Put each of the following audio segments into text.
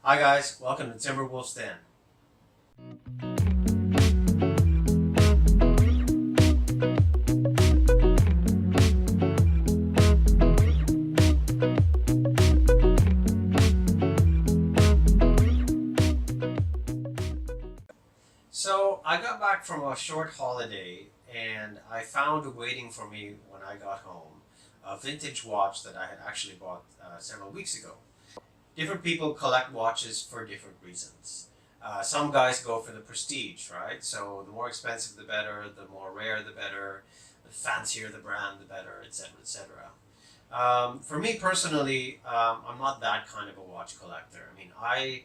Hi guys, welcome to Timberwolf's Den. So I got back from a short holiday and I found waiting for me when I got home a vintage watch that I had actually bought several weeks ago. Different people collect watches for different reasons. Some guys go for the prestige, right? So the more expensive the better, the more rare the better, the fancier the brand the better, etc., etc. For me personally, I'm not that kind of a watch collector. I mean, I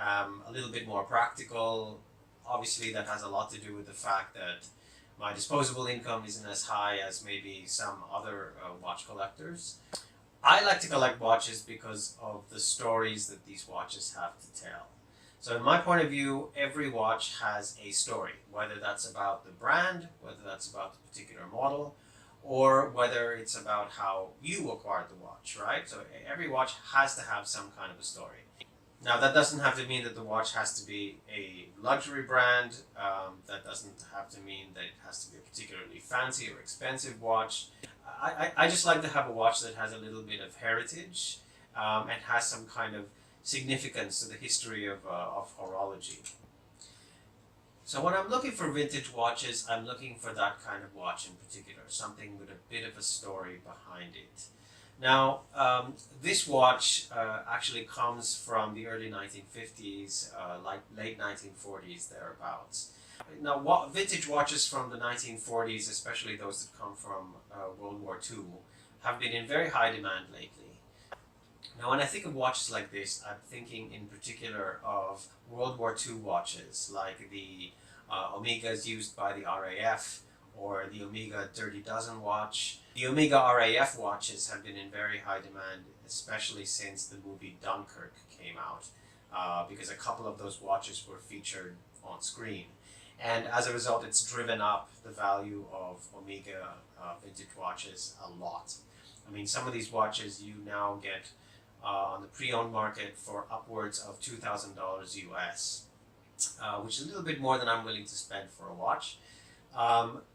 am a little bit more practical. Obviously, that has a lot to do with the fact that my disposable income isn't as high as maybe some other watch collectors. I like to collect watches because of the stories that these watches have to tell. So in my point of view, every watch has a story, whether that's about the brand, whether that's about the particular model, or whether it's about how you acquired the watch, right? So every watch has to have some kind of a story. Now that doesn't have to mean that the watch has to be a luxury brand. That doesn't have to mean that it has to be a particularly fancy or expensive watch. I just like to have a watch that has a little bit of heritage and has some kind of significance to the history of horology. So when I'm looking for vintage watches, I'm looking for that kind of watch in particular, something with a bit of a story behind it. Now, this watch actually comes from the early 1950s, like late 1940s, thereabouts. Now, vintage watches from the 1940s, especially those that come from World War II, have been in very high demand lately. Now, when I think of watches like this, I'm thinking in particular of World War II watches, like the Omegas used by the RAF, or the Omega Dirty Dozen watch. The Omega RAF watches have been in very high demand, especially since the movie Dunkirk came out, because a couple of those watches were featured on screen. And as a result, it's driven up the value of Omega vintage watches a lot. I mean, some of these watches you now get on the pre-owned market for upwards of $2,000 US, which is a little bit more than I'm willing to spend for a watch.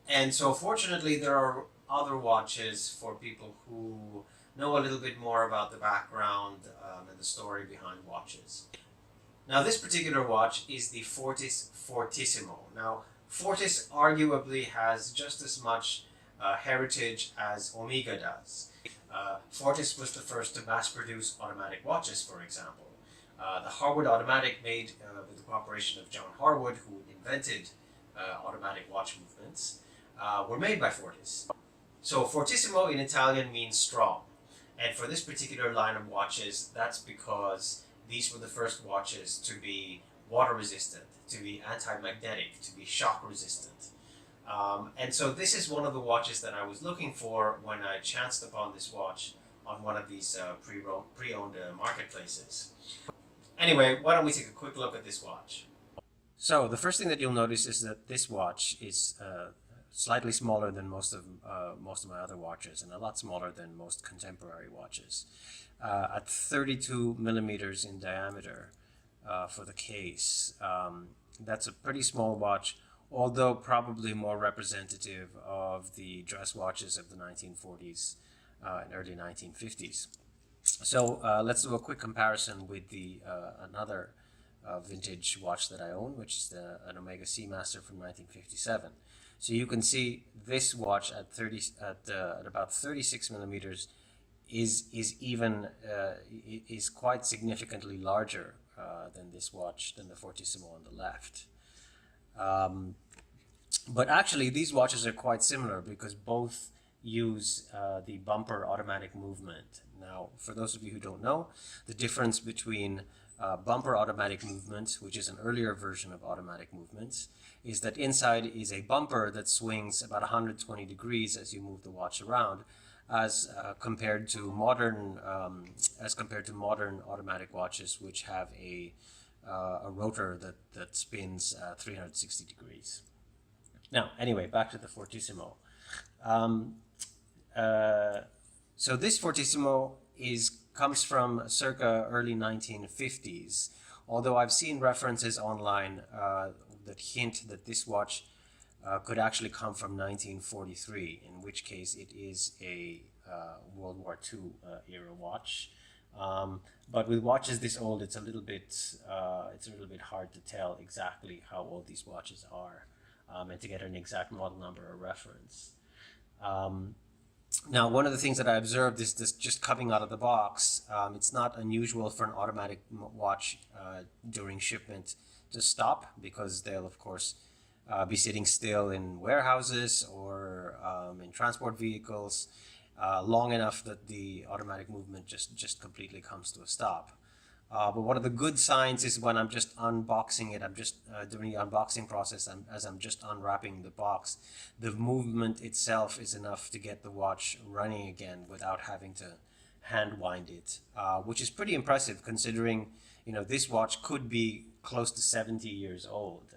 And so fortunately there are other watches for people who know a little bit more about the background and the story behind watches. Now this particular watch is the Fortis Fortissimo. Now Fortis arguably has just as much heritage as Omega does. Fortis was the first to mass produce automatic watches, for example. The Harwood automatic, made with the cooperation of John Harwood, who invented automatic watch movements, were made by Fortis. So Fortissimo in Italian means strong, and for this particular line of watches, that's because these were the first watches to be water resistant, to be anti-magnetic, to be shock resistant. And so this is one of the watches that I was looking for when I chanced upon this watch on one of these pre-owned marketplaces. Anyway, why don't we take a quick look at this watch. So the first thing that you'll notice is that this watch is slightly smaller than most of my other watches, and a lot smaller than most contemporary watches. At 32 millimeters in diameter for the case. That's a pretty small watch, although probably more representative of the dress watches of the 1940s and early 1950s. So let's do a quick comparison with the another vintage watch that I own, which is an Omega Seamaster from 1957. So you can see this watch at about 36 millimeters is quite significantly larger than this watch, than the Fortissimo on the left. But actually these watches are quite similar because both use the bumper automatic movement. Now, for those of you who don't know, the difference between bumper automatic movements, which is an earlier version of automatic movements, is that inside is a bumper that swings about 120 degrees as you move the watch around, as compared to modern automatic watches, which have a rotor that spins 360 degrees. Now, anyway, back to the Fortissimo. So this Fortissimo is comes from circa early 1950s, although I've seen references online that hint that this watch could actually come from 1943, in which case it is a World War II era watch. But with watches this old, it's a little bit hard to tell exactly how old these watches are, and to get an exact model number or reference. Now, one of the things that I observed is this just coming out of the box. It's not unusual for an automatic watch during shipment to stop, because they'll, of course, be sitting still in warehouses or in transport vehicles long enough that the automatic movement just completely comes to a stop. But one of the good signs is when I'm just unboxing it, I'm just during the unboxing process, as I'm just unwrapping the box, the movement itself is enough to get the watch running again without having to hand wind it, which is pretty impressive considering, you know, this watch could be close to 70 years old.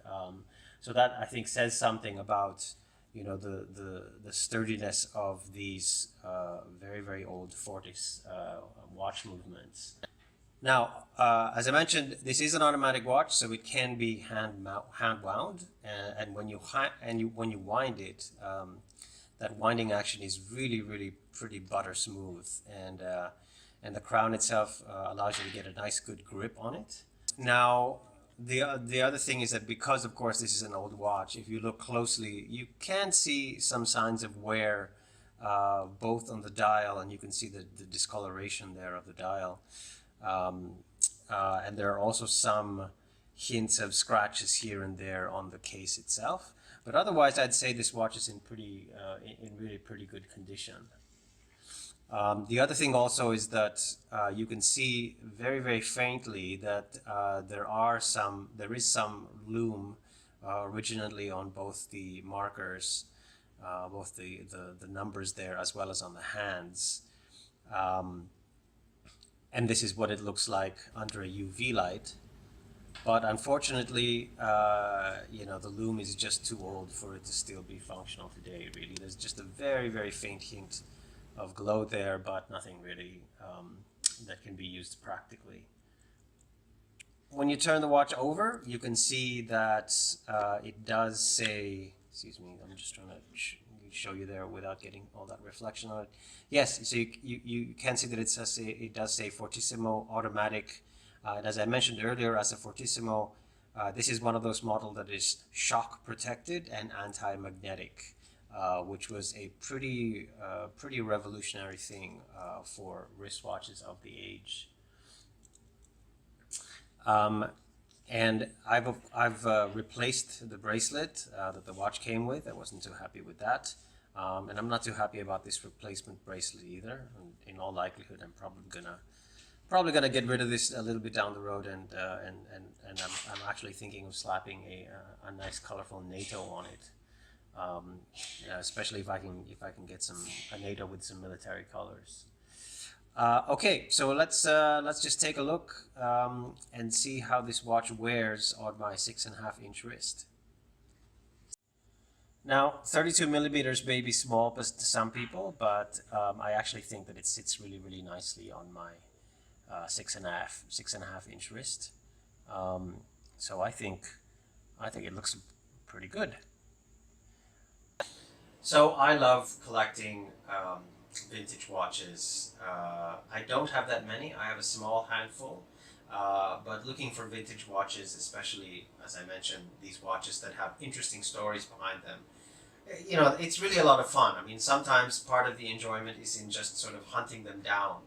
So that, I think, says something about, you know, the sturdiness of these very, very old Fortis watch movements. Now, as I mentioned, this is an automatic watch, so it can be hand wound, and when you wind it, that winding action is really pretty butter smooth, and the crown itself allows you to get a nice good grip on it. Now, the other thing is that because, of course, this is an old watch, if you look closely, you can see some signs of wear, both on the dial, and you can see the discoloration there of the dial. And there are also some hints of scratches here and there on the case itself. But otherwise, I'd say this watch is in really pretty good condition. The other thing also is that you can see very faintly that there is some lume originally on both the markers, both the numbers there, as well as on the hands. And this is what it looks like under a UV light. But unfortunately, you know, the lume is just too old for it to still be functional today, really. There's just a very faint hint of glow there, but nothing really that can be used practically. When you turn the watch over, you can see that it does say, excuse me, I'm just trying to show you there without getting all that reflection on it. Yes, so you can see that it does say Fortissimo automatic. And as I mentioned earlier, as a Fortissimo, this is one of those models that is shock protected and anti-magnetic, which was a pretty revolutionary thing for wristwatches of the age. And I've replaced the bracelet that the watch came with. I wasn't too happy with that, and I'm not too happy about this replacement bracelet either. And in all likelihood, I'm probably gonna get rid of this a little bit down the road, and I'm actually thinking of slapping a nice colorful NATO on it, especially if I can get a NATO with some military colors. Okay, so let's just take a look and see how this watch wears on my 6.5-inch wrist. Now, 32 millimeters may be small to some people, but I actually think that it sits really nicely on my 6.5-inch wrist. So I think it looks pretty good. So I love collecting vintage watches. I don't have that many. I have a small handful, but looking for vintage watches, especially, as I mentioned, these watches that have interesting stories behind them, you know, it's really a lot of fun. I mean, sometimes part of the enjoyment is in just sort of hunting them down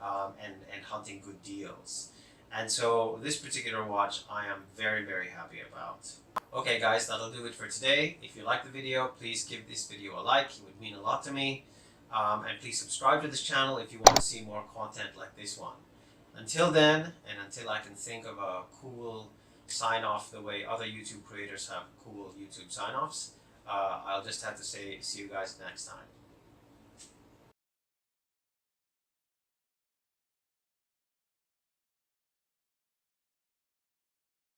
and hunting good deals. And so this particular watch I am very happy about. Okay guys, that'll do it for today. If you like the video, please give this video a like. It would mean a lot to me. And please subscribe to this channel if you want to see more content like this one. Until then, and until I can think of a cool sign-off the way other YouTube creators have cool YouTube sign-offs, I'll just have to say see you guys next time.